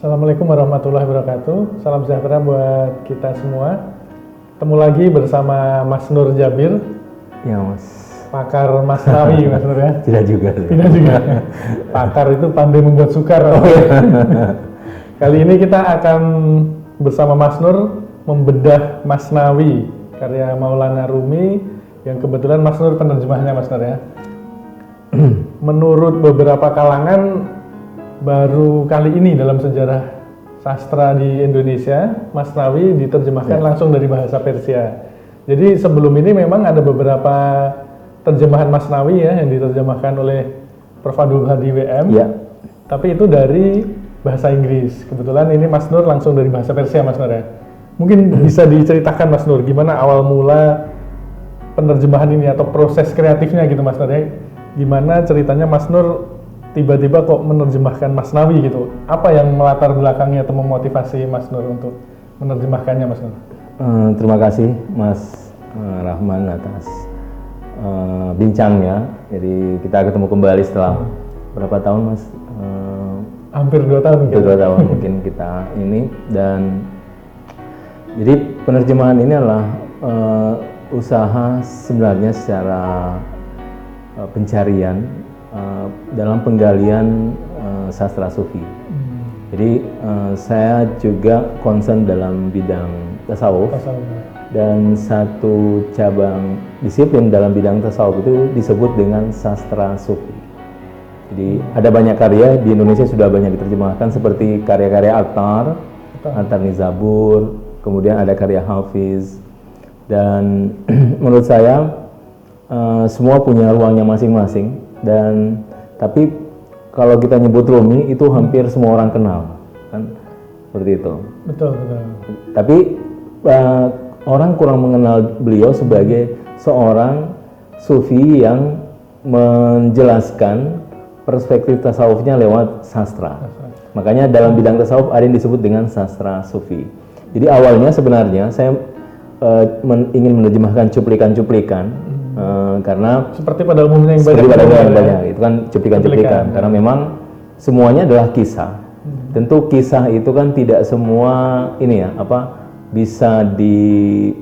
Assalamualaikum warahmatullahi wabarakatuh. Salam sejahtera buat kita semua. Ketemu lagi bersama Mas Nur Jabir. Ya Mas. Pakar Masnawi, Mas Nur ya? Tidak juga. Tidak juga. Pakar itu pandai membuat sukar. Oh, ya. Kali ini kita akan bersama Mas Nur membedah Masnawi karya Maulana Rumi yang kebetulan Mas Nur penerjemahnya, Mas Nur ya. Menurut beberapa kalangan, baru kali ini dalam sejarah sastra di Indonesia, Masnawi diterjemahkan langsung dari bahasa Persia. Jadi sebelum ini memang ada beberapa terjemahan Masnawi ya yang diterjemahkan oleh Prof. Abdul Hadi WM. Ya. Tapi itu dari bahasa Inggris. Kebetulan ini Mas Nur langsung dari bahasa Persia, Mas Nur ya. Mungkin bisa diceritakan Mas Nur gimana awal mula penerjemahan ini atau proses kreatifnya gitu Mas Nur ya. Gimana ceritanya Mas Nur tiba-tiba kok menerjemahkan Masnawi gitu? Apa yang melatar belakangnya atau memotivasi Mas Nur untuk menerjemahkannya, Mas Nur? Terima kasih Mas Rahman atas bincangnya. Jadi kita ketemu kembali setelah berapa tahun Mas? Hampir 2 tahun. Hampir 2 tahun mungkin kita ini. Dan jadi penerjemahan ini adalah usaha sebenarnya secara pencarian dalam penggalian sastra sufi. Jadi saya juga concern dalam bidang tasawuf. Dan satu cabang disiplin dalam bidang tasawuf itu disebut dengan sastra sufi. Jadi ada banyak karya di Indonesia sudah banyak diterjemahkan seperti karya-karya Attar Nizabur, kemudian ada karya Hafiz. Dan menurut saya semua punya ruangnya masing-masing. Dan tapi kalau kita nyebut Rumi itu hampir semua orang kenal, kan seperti itu. Betul. Tapi orang kurang mengenal beliau sebagai seorang sufi yang menjelaskan perspektif tasawufnya lewat sastra. Makanya dalam bidang tasawuf ada yang disebut dengan sastra sufi. Jadi awalnya sebenarnya saya ingin menerjemahkan cuplikan-cuplikan. Karena seperti pada umumnya yang banyak itu kan cuplikan-cuplikan karena memang semuanya adalah kisah. Tentu kisah itu kan tidak semua ini ya bisa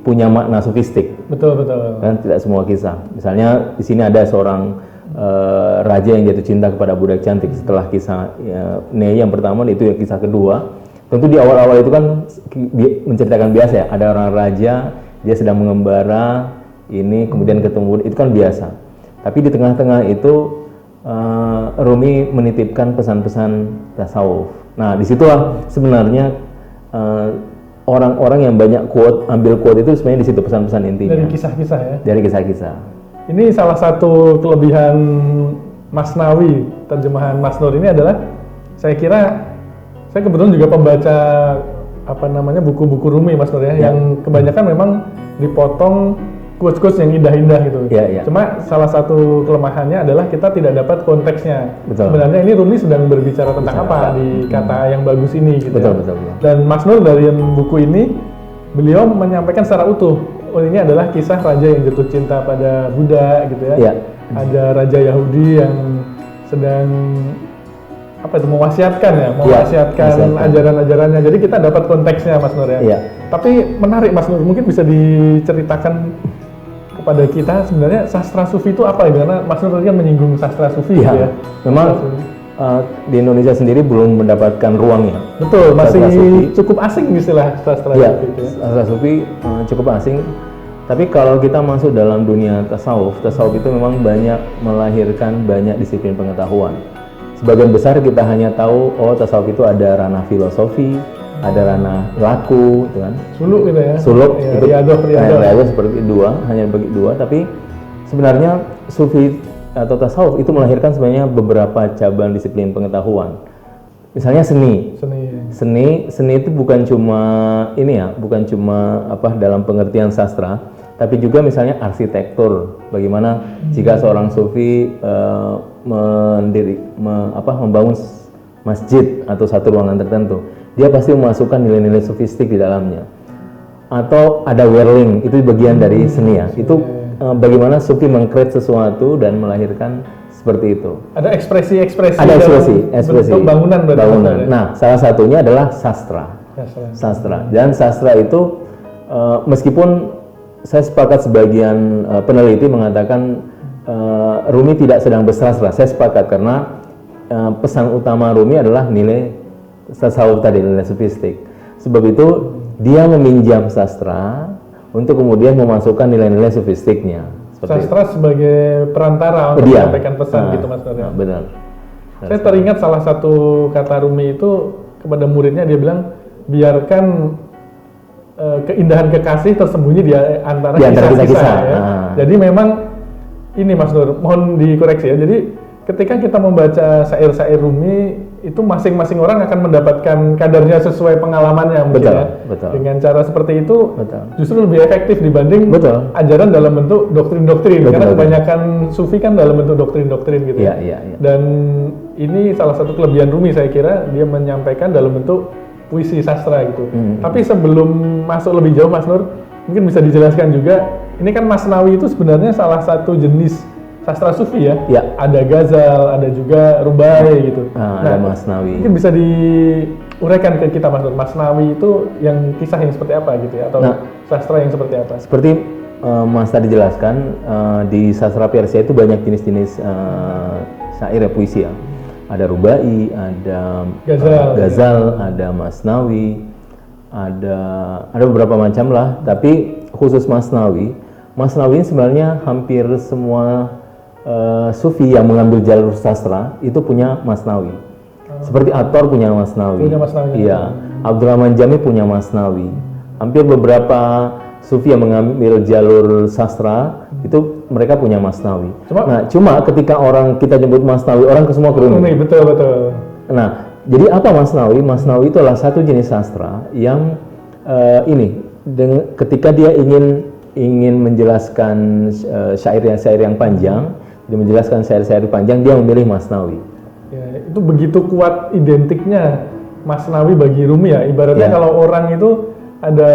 punya makna sofistik. Betul. Kan tidak semua kisah. Misalnya di sini ada seorang raja yang jatuh cinta kepada budak cantik setelah kisah Nei yang pertama, itu ya kisah kedua. Tentu di awal-awal itu kan menceritakan biasa ya, ada orang raja dia sedang mengembara ini kemudian ketemu, itu kan biasa. Tapi di tengah-tengah itu Rumi menitipkan pesan-pesan tasawuf. Nah disitulah sebenarnya orang-orang yang banyak ambil quote itu sebenarnya di situ pesan-pesan intinya. Dari kisah-kisah ya. Dari kisah-kisah. Ini salah satu kelebihan Masnawi terjemahan Mas Nur ini adalah saya kebetulan juga pembaca buku-buku Rumi Mas Nur ya. Yang kebanyakan memang dipotong quotes-quotes yang indah-indah gitu. Ya. Cuma salah satu kelemahannya adalah kita tidak dapat konteksnya. Betul. Sebenarnya ini Rumi sedang berbicara tentang apa di kata yang bagus ini gitu. Betul. Dan Mas Nur dari buku ini beliau menyampaikan secara utuh. Oh ini adalah kisah raja yang jatuh cinta pada Buddha gitu ya. Ada raja Yahudi yang sedang mewasiatkan ajaran-ajarannya. Jadi kita dapat konteksnya Mas Nur ya. Tapi menarik Mas Nur, mungkin bisa diceritakan kepada kita sebenarnya sastra sufi itu apa ya? Karena Mas Nur tadi kan menyinggung sastra sufi gitu ya. Memang di Indonesia sendiri belum mendapatkan ruangnya. Betul, masih cukup asing istilah sastra sufi itu ya. Sastra sufi cukup asing. Tapi kalau kita masuk dalam dunia tasawuf itu memang banyak melahirkan banyak disiplin pengetahuan. Sebagian besar kita hanya tahu tasawuf itu ada ranah filosofi, ada ranah laku, gitu kan? Suluk gitu ya. Suluk ya, itu riadoh seperti hanya bagi dua. Tapi sebenarnya sufi atau tasawuf itu melahirkan sebenarnya beberapa cabang disiplin pengetahuan. Misalnya seni itu bukan cuma dalam pengertian sastra, tapi juga misalnya arsitektur. Bagaimana jika seorang sufi membangun masjid atau satu ruangan tertentu, dia pasti memasukkan nilai-nilai sofistik di dalamnya. Atau ada whirling, itu bagian dari seni ya. Itu bagaimana sufi meng-create sesuatu dan melahirkan seperti itu. Ada ekspresi-ekspresi. Ada dalam ekspresi. bentuk bangunan. Bangunan. Nah, salah satunya adalah sastra. Sastra. Dan sastra itu meskipun saya sepakat sebagian peneliti mengatakan Rumi tidak sedang bersastra. Saya sepakat karena pesan utama Rumi adalah nilai tasawuf tadi, nilai sofistik. Sebab itu dia meminjam sastra untuk kemudian memasukkan nilai-nilai sofistiknya. Sastra sebagai perantara untuk menyampaikan pesan gitu Mas Nur. Benar. Saya teringat salah satu kata Rumi itu kepada muridnya, dia bilang biarkan keindahan kekasih tersembunyi di antara kisah-kisah ya. Jadi memang ini Mas Nur, mohon dikoreksi ya. Jadi ketika kita membaca syair-syair Rumi itu masing-masing orang akan mendapatkan kadarnya sesuai pengalamannya mungkin ya. Betul. Dengan cara seperti itu justru lebih efektif dibanding ajaran dalam bentuk doktrin-doktrin. Karena kebanyakan sufi kan dalam bentuk doktrin-doktrin gitu. Iya. Dan ini salah satu kelebihan Rumi, saya kira dia menyampaikan dalam bentuk puisi sastra gitu. Tapi sebelum masuk lebih jauh Mas Nur, mungkin bisa dijelaskan juga, ini kan Masnawi itu sebenarnya salah satu jenis sastra sufi ya. Ada ghazal, ada juga rubai gitu. Ada Masnawi. Mungkin bisa diuraikan ke kita Mas Nur, Masnawi itu yang kisah yang seperti apa gitu ya, atau sastra yang seperti apa? Seperti Mas tadi jelaskan, di sastra Persia itu banyak jenis-jenis syair ya, puisi ya. Ada rubai, ada ghazal, ada Masnawi, ada beberapa macam lah. Tapi khusus Masnawi ini sebenarnya hampir semua sufi yang mengambil jalur sastra itu punya Masnawi. Seperti Ator punya Masnawi. Iya. Abdurrahman Jami punya Masnawi. Hampir beberapa sufi yang mengambil jalur sastra itu mereka punya Masnawi. Cuma ketika kita nyebut Masnawi, orang semua ke Rumi. Betul. Nah, jadi apa Masnawi? Masnawi itu adalah satu jenis sastra yang ketika dia ingin menjelaskan syair yang panjang, dia menjelaskan syair-syair panjang, dia memilih Masnawi. Ya, itu begitu kuat identiknya Masnawi bagi Rumi ya. Ibaratnya kalau orang itu ada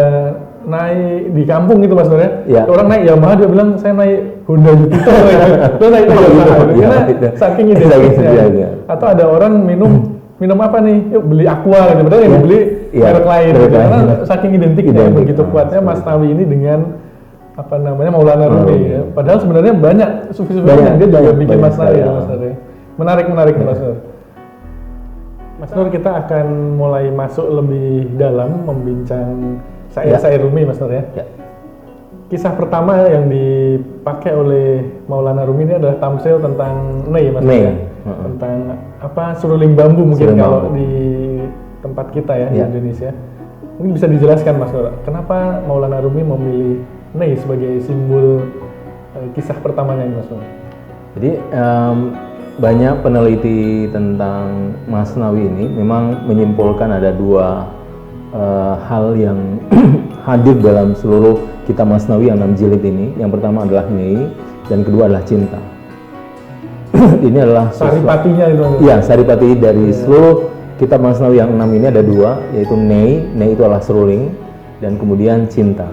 naik di kampung gitu Mas Nur ya. Orang naik Yamaha, dia bilang saya naik Honda Jupiter gitu. Dia naik Yamaha karena saking identiknya. Atau ada orang minum apa nih? Yuk beli Aqua gitu. Padahal yang beli merek lain gitu. Karena saking identiknya begitu kuatnya Masnawi ini dengan Maulana Rumi ya. Padahal sebenarnya banyak sufi-sufi yang dia juga bikin Masnawi ya Mas Nur. Menarik Mas Nur. Mas Nur, kita akan mulai masuk lebih dalam membincang syair Rumi Mas Nur ya. Kisah pertama yang dipakai oleh Maulana Rumi ini adalah tamsil tentang Nei Mas Nur ya. Tentang suruling bambu mungkin kalau di tempat kita ya di Indonesia. Mungkin bisa dijelaskan Mas Nur, kenapa Maulana Rumi memilih Nei sebagai simbol kisah pertamanya ini Mas Nur? Jadi banyak peneliti tentang Masnawi ini memang menyimpulkan ada dua hal yang hadir dalam seluruh kitab Masnawi yang 6 jilid ini. Yang pertama adalah Nei, dan kedua adalah cinta. Ini adalah saripatinya itu. Iya, saripati dari seluruh kitab Masnawi yang 6 ini ada dua, yaitu Nei itu adalah seruling, dan kemudian cinta.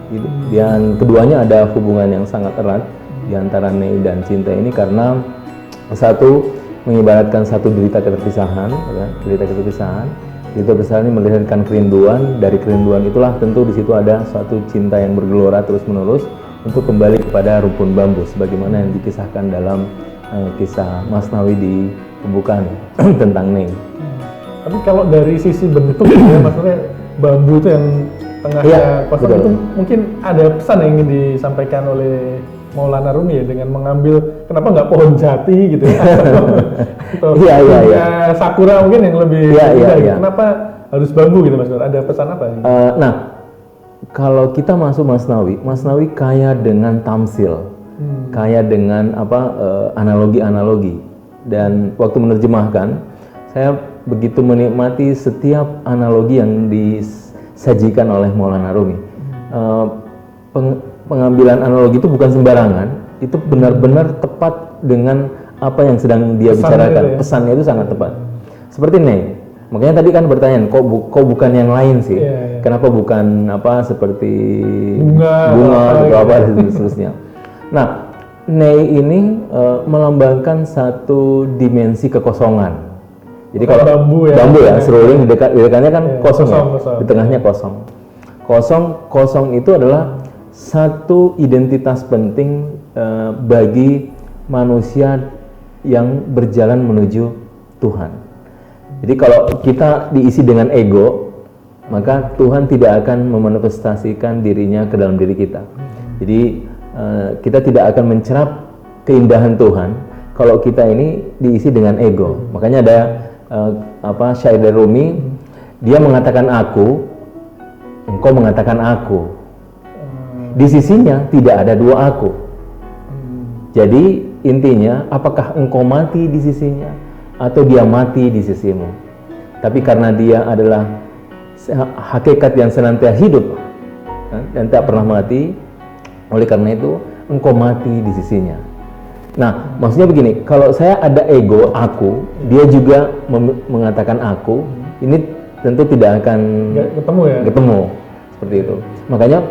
Dan keduanya ada hubungan yang sangat erat di antara Nei dan cinta ini, karena satu mengibaratkan satu derita keterpisahan, derita keterpisahan ini melahirkan kerinduan. Dari kerinduan itulah tentu di situ ada suatu cinta yang bergelora terus menerus untuk kembali kepada rumpun bambu, sebagaimana yang dikisahkan dalam kisah Masnawi di pembukaan tentang Nei. Tapi kalau dari sisi bentuk ya maksudnya bambu itu yang tengahnya kosong itu mungkin ada pesan yang ingin disampaikan oleh Maulana Rumi ya, dengan mengambil kenapa nggak pohon jati gitu ya, atau sakura mungkin yang lebih kenapa harus bambu gitu Mas Nur? Ada pesan apa? Nah, kalau kita masuk Masnawi kaya dengan tamsil, kaya dengan analogi-analogi, dan waktu menerjemahkan saya begitu menikmati setiap analogi yang disajikan oleh Maulana Rumi. Pengambilan analogi itu bukan sembarangan, itu benar-benar tepat dengan apa yang sedang dia bicarakan. Pesannya itu sangat tepat. Seperti Nei. Makanya tadi kan pertanyaan, kok bukan yang lain sih? Kenapa bukan seperti bunga atau apa dan seterusnya? Nah, nei ini melambangkan satu dimensi kekosongan. Jadi kalau bambu ya, seruling di dekatnya kan kosong, kosong. Di tengahnya kosong. Kosong itu adalah satu identitas penting bagi manusia yang berjalan menuju Tuhan. Jadi kalau kita diisi dengan ego, maka Tuhan tidak akan memanifestasikan dirinya ke dalam diri kita. Jadi kita tidak akan mencerap keindahan Tuhan kalau kita ini diisi dengan ego. Makanya ada syair dari Rumi, dia mengatakan aku, engkau mengatakan aku. Di sisinya tidak ada dua aku. Jadi intinya, apakah engkau mati di sisinya atau dia mati di sisimu? Tapi karena dia adalah hakikat yang senantiasa hidup dan tak pernah mati, oleh karena itu engkau mati di sisinya. Nah, maksudnya begini, kalau saya ada ego aku, dia juga mengatakan aku, ini tentu tidak akan ketemu seperti itu. Makanya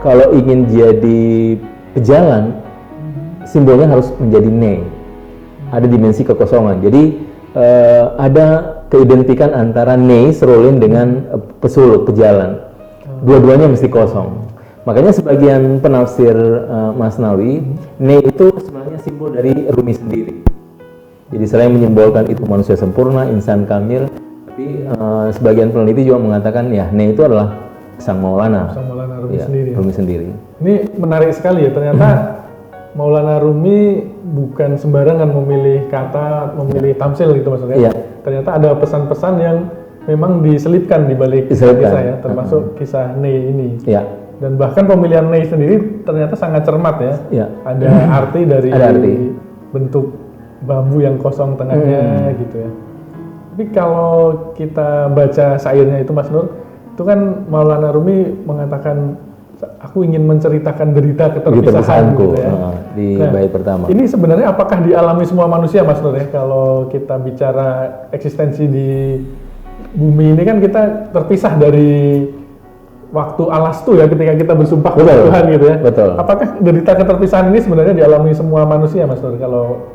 kalau ingin jadi pejalan, simbolnya harus menjadi nei. Ada dimensi kekosongan. Jadi ada keidentikan antara nei seruling dengan pesuluk pejalan. Dua-duanya mesti kosong. Makanya sebagian penafsir Masnawi, nei itu sebenarnya simbol dari Rumi sendiri. Jadi selain menyimbolkan itu manusia sempurna, insan kamil, tapi sebagian peneliti juga mengatakan ya nei itu adalah Sang Maulana Rumi, Rumi sendiri. Ini menarik sekali ya, ternyata Maulana Rumi bukan sembarangan memilih kata, memilih tamsil gitu maksudnya. Ternyata ada pesan-pesan yang memang diselipkan di balik kisah ya, termasuk kisah nei ini. Dan bahkan pemilihan nei sendiri ternyata sangat cermat ya. Ada arti dari bentuk bambu yang kosong tengahnya gitu ya. Tapi kalau kita baca syairnya itu Mas Nur, itu kan Maulana Rumi mengatakan aku ingin menceritakan derita keterpisahan gitu ya. Di bait pertama. Ini sebenarnya apakah dialami semua manusia Mas Nur ya? Kalau kita bicara eksistensi di bumi ini kan kita terpisah dari waktu Alastu ya, ketika kita bersumpah kepada Tuhan gitu ya. Apakah derita keterpisahan ini sebenarnya dialami semua manusia Mas Nur, kalau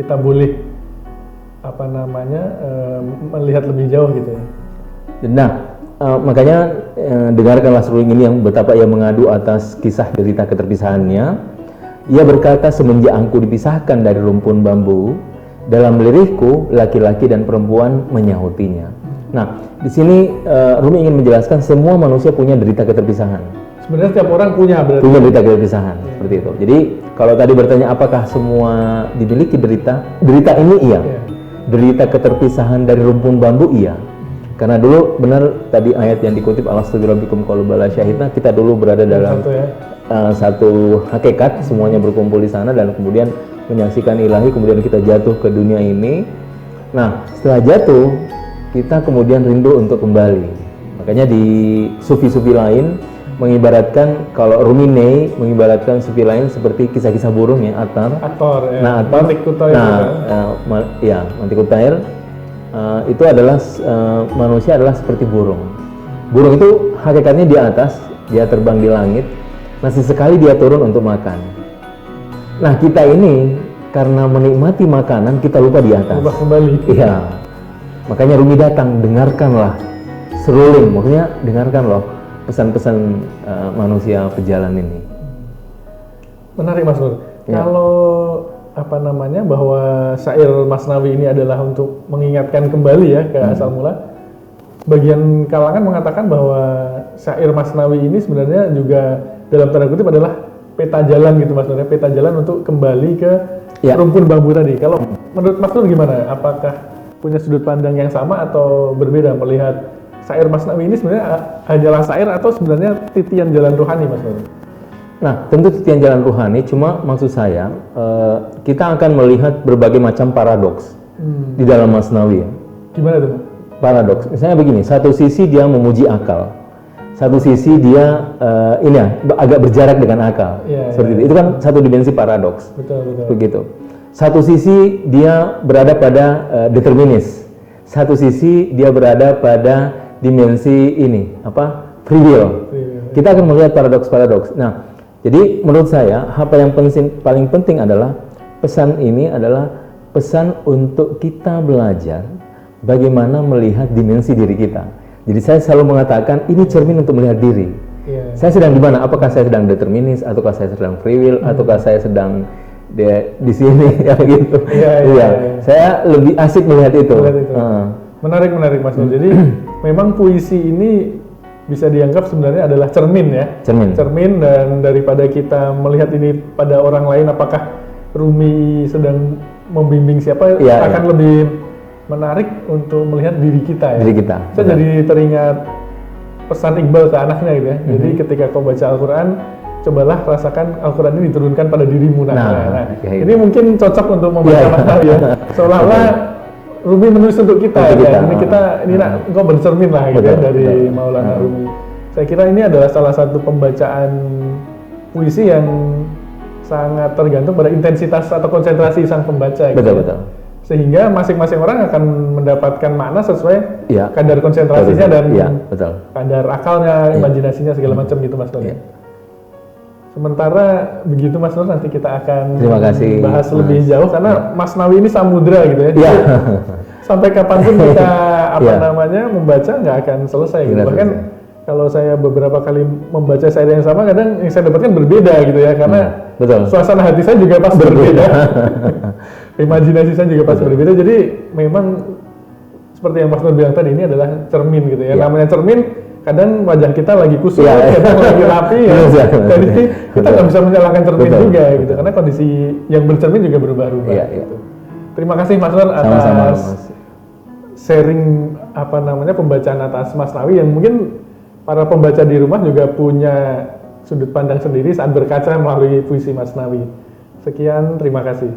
kita boleh melihat lebih jauh gitu ya? Nah, makanya dengarkanlah seruling ini yang betapa ia mengadu atas kisah derita keterpisahannya. Ia berkata, semenjak aku dipisahkan dari rumpun bambu, dalam lirikku laki-laki dan perempuan menyahutinya. Nah, di sini Rumi ingin menjelaskan semua manusia punya derita keterpisahan. Sebenarnya setiap orang punya derita keterpisahan, seperti itu. Jadi kalau tadi bertanya apakah semua dimiliki derita ini iya. Derita keterpisahan dari rumpun bambu iya. Karena dulu benar tadi ayat yang dikutip Alastu birabbikum qalu bala syahidna, kita dulu berada dalam satu hakikat, semuanya berkumpul di sana dan kemudian menyaksikan ilahi, kemudian kita jatuh ke dunia ini. Nah, setelah jatuh kita kemudian rindu untuk kembali. Makanya di sufi-sufi lain mengibaratkan, kalau Rumi nei mengibaratkan sufi lain seperti kisah-kisah burung ya, Atar ya. Nah, Atar, Mantik Utair itu adalah manusia adalah seperti burung. Burung itu hakikatnya di atas, dia terbang di langit. Nah, sesekali dia turun untuk makan. Nah, kita ini karena menikmati makanan kita lupa di atas. Lupa kembali. Iya. Makanya Rumi datang, dengarkanlah seruling, maksudnya dengarkan loh pesan-pesan manusia pejalan ini. Menarik Mas Nur. Kalau bahwa syair Masnawi ini adalah untuk mengingatkan kembali ya ke asal mula. Bagian kalangan mengatakan bahwa syair Masnawi ini sebenarnya juga dalam tanda kutip adalah peta jalan gitu Mas Nur, peta jalan untuk kembali ke rumpun bambu tadi. Kalau menurut Mas Nur gimana? Apakah punya sudut pandang yang sama atau berbeda melihat syair Masnawi ini sebenarnya hanyalah syair atau sebenarnya titian jalan rohani Mas Nur? Nah, tentu titian jalan rohani, cuma maksud saya kita akan melihat berbagai macam paradoks di dalam Masnawi ya. Gimana tuh? Paradoks, misalnya begini, satu sisi dia memuji akal, satu sisi dia agak berjarak dengan akal, seperti itu kan satu dimensi paradoks. Betul. Begitu. Satu sisi dia berada pada determinis, satu sisi dia berada pada dimensi free will. Kita akan melihat paradoks. Nah, Jadi menurut saya apa yang paling penting adalah pesan ini adalah pesan untuk kita belajar bagaimana melihat dimensi diri kita. Jadi saya selalu mengatakan ini cermin untuk melihat diri. Saya sedang di mana? Apakah saya sedang determinis, ataukah saya sedang free will, ataukah saya sedang di sini ya gitu. Iya. Saya lebih asik melihat itu. Menarik Mas Nur. Jadi memang puisi ini bisa dianggap sebenarnya adalah cermin ya. Cermin, dan daripada kita melihat ini pada orang lain, apakah Rumi sedang membimbing siapa, akan lebih menarik untuk melihat diri kita ya. Saya jadi teringat pesan Iqbal ke anaknya gitu ya. Jadi ketika kau baca Al-Quran, cobalah rasakan Al-Quran ini diturunkan pada dirimu. Ini mungkin cocok untuk membaca Masnawi ya. Seolah-olah Rumi menulis untuk kita ya. Ini engkau bercermin lah gitu ya dari Maulana Rumi. Saya kira ini adalah salah satu pembacaan puisi yang sangat tergantung pada intensitas atau konsentrasi sang pembaca gitu. Betul. Sehingga masing-masing orang akan mendapatkan makna sesuai kadar konsentrasinya dan kadar akalnya, imajinasinya segala macam gitu Mas Nur. Sementara begitu Mas Nur, nanti kita akan bahas lebih jauh karena Masnawi ini samudra gitu ya. Sampai kapanpun kita membaca nggak akan selesai gitu. Bahkan kalau saya beberapa kali membaca syair yang sama, kadang yang saya dapatkan berbeda gitu ya, karena suasana hati saya juga pas berbeda. Imajinasi saya juga pas berbeda, jadi memang seperti yang Mas Nur bilang tadi, ini adalah cermin gitu ya. Namanya cermin, kadang wajah kita lagi kusut, kadang lagi rapi ya. Jadi kita nggak bisa menyalahkan cermin juga gitu, karena kondisi yang bercermin juga berubah-ubah. Gitu. Terima kasih Mas Nur atas sharing pembacaan atas Masnawi yang mungkin para pembaca di rumah juga punya sudut pandang sendiri saat berkaca melalui puisi Masnawi. Sekian, terima kasih.